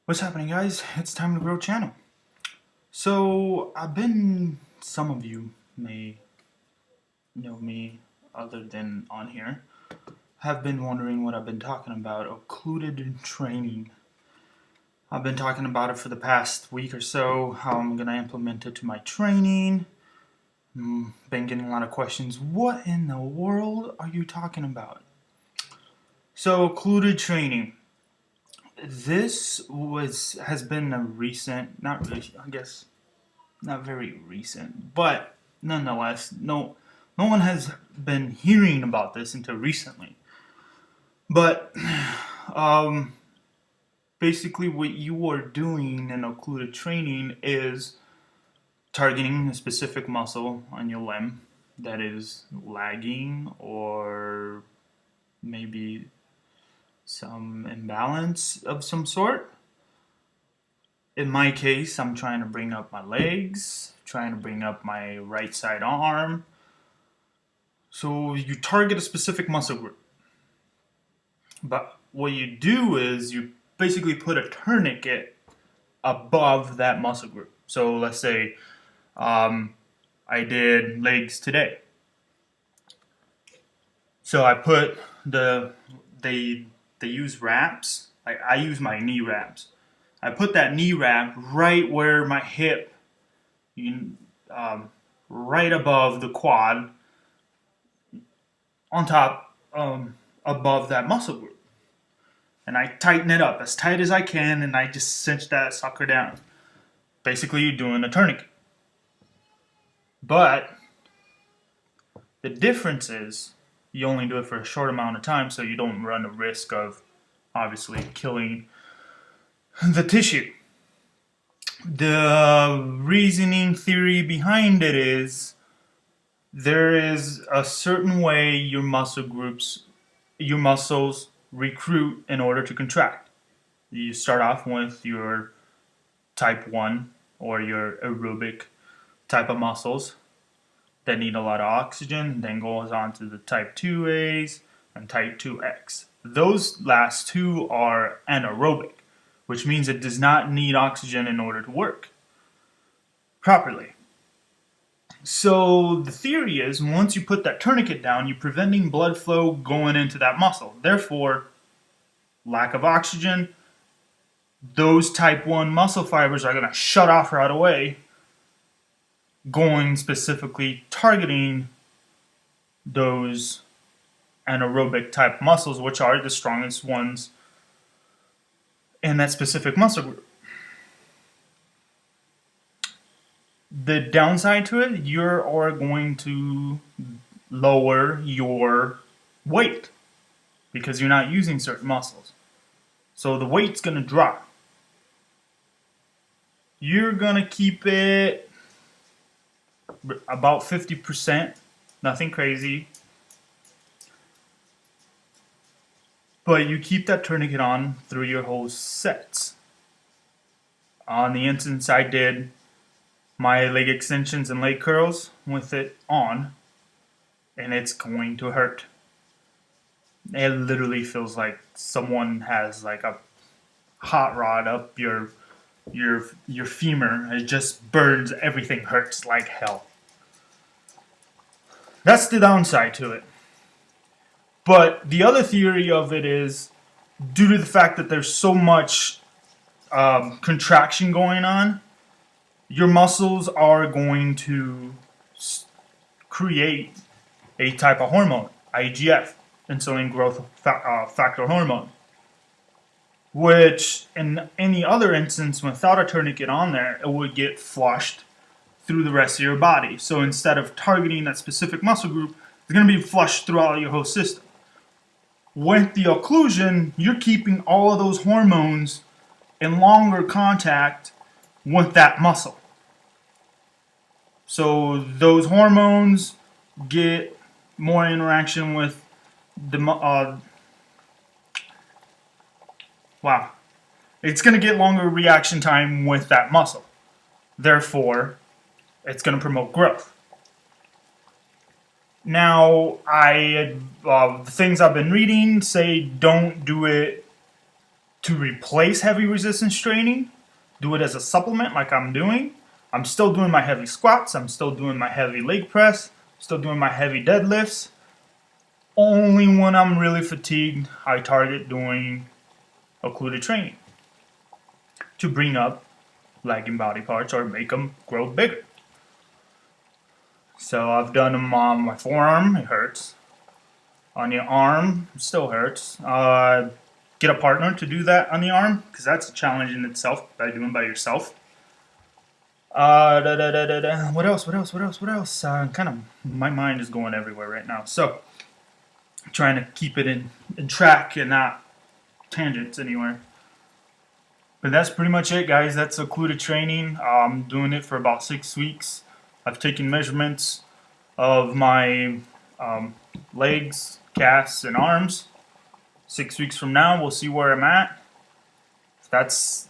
What's happening, guys? It's time to grow channel. So some of you may know me other than on here, have been wondering what I've been talking about, occluded training. I've been talking about it for the past week or so, how I'm going to implement it to my training. Been getting a lot of questions. What in the world are you talking about? So, occluded training. This has been a recent, not really, I guess, not very recent, but nonetheless, no one has been hearing about this until recently. But um, basically, what you are doing in occluded training is targeting a specific muscle on your limb that is lagging or maybe some imbalance of some sort. In my case, I'm trying to bring up my legs, trying to bring up my right side arm. So you target a specific muscle group. But what you do is you basically put a tourniquet above that muscle group. So let's say I did legs today. So I put they use wraps. I use my knee wraps. I put that knee wrap right where my hip, right above the quad, on top, above that muscle group. And I tighten it up as tight as I can, and I just cinch that sucker down. Basically, you're doing a tourniquet. But the difference is you only do it for a short amount of time, so you don't run the risk of obviously killing the tissue. The reasoning theory behind it is there is a certain way your muscles recruit in order to contract. You start off with your type 1 or your aerobic type of muscles that need a lot of oxygen, then goes on to the type 2As and type 2X. Those last two are anaerobic, which means it does not need oxygen in order to work properly. So the theory is once you put that tourniquet down, you're preventing blood flow going into that muscle. Therefore, lack of oxygen, those type 1 muscle fibers are going to shut off right away, going specifically targeting those anaerobic type muscles, which are the strongest ones in that specific muscle group. The downside to it, you are going to lower your weight because you're not using certain muscles. So the weight's going to drop. You're going to keep it about 50%, nothing crazy. But you keep that tourniquet on through your whole sets. On the instance I did my leg extensions and leg curls with it on, and it's going to hurt. It literally feels like someone has like a hot rod up your femur. It just burns, everything hurts like hell. That's the downside to it. But the other theory of it is due to the fact that there's so much contraction going on, your muscles are going to create a type of hormone, IGF, insulin growth factor hormone, which in any other instance without a tourniquet on there, it would get flushed through the rest of your body. So instead of targeting that specific muscle group, it's going to be flushed throughout your whole system. With the occlusion, you're keeping all of those hormones in longer contact with that muscle. So those hormones get more interaction with the it's going to get longer reaction time with that muscle. Therefore, it's going to promote growth. Now, the things I've been reading say don't do it to replace heavy resistance training, do it as a supplement like I'm doing. I'm still doing my heavy squats, I'm still doing my heavy leg press, still doing my heavy deadlifts. Only when I'm really fatigued, I target doing occluded training to bring up lagging body parts or make them grow bigger. So I've done them on my forearm, it hurts. On your arm, it still hurts. Get a partner to do that on the arm, because that's a challenge in itself by doing by yourself. What else? Kind of, my mind is going everywhere right now. So, trying to keep it in track and not tangents anywhere. But that's pretty much it, guys. That's occluded training. I'm doing it for about 6 weeks. I've taken measurements of my legs, calves, and arms. 6 weeks from now, we'll see where I'm at.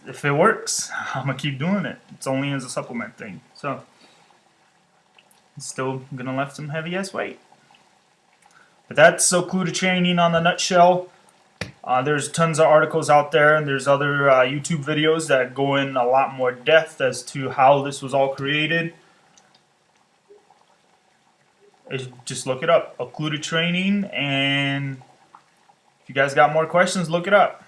If it works, I'm gonna keep doing it. It's only as a supplement thing. So, I'm still gonna lift some heavy ass weight. But that's occluded training on the nutshell. There's tons of articles out there, and there's other YouTube videos that go in a lot more depth as to how this was all created. Just look it up, occluded training, and if you guys got more questions, look it up.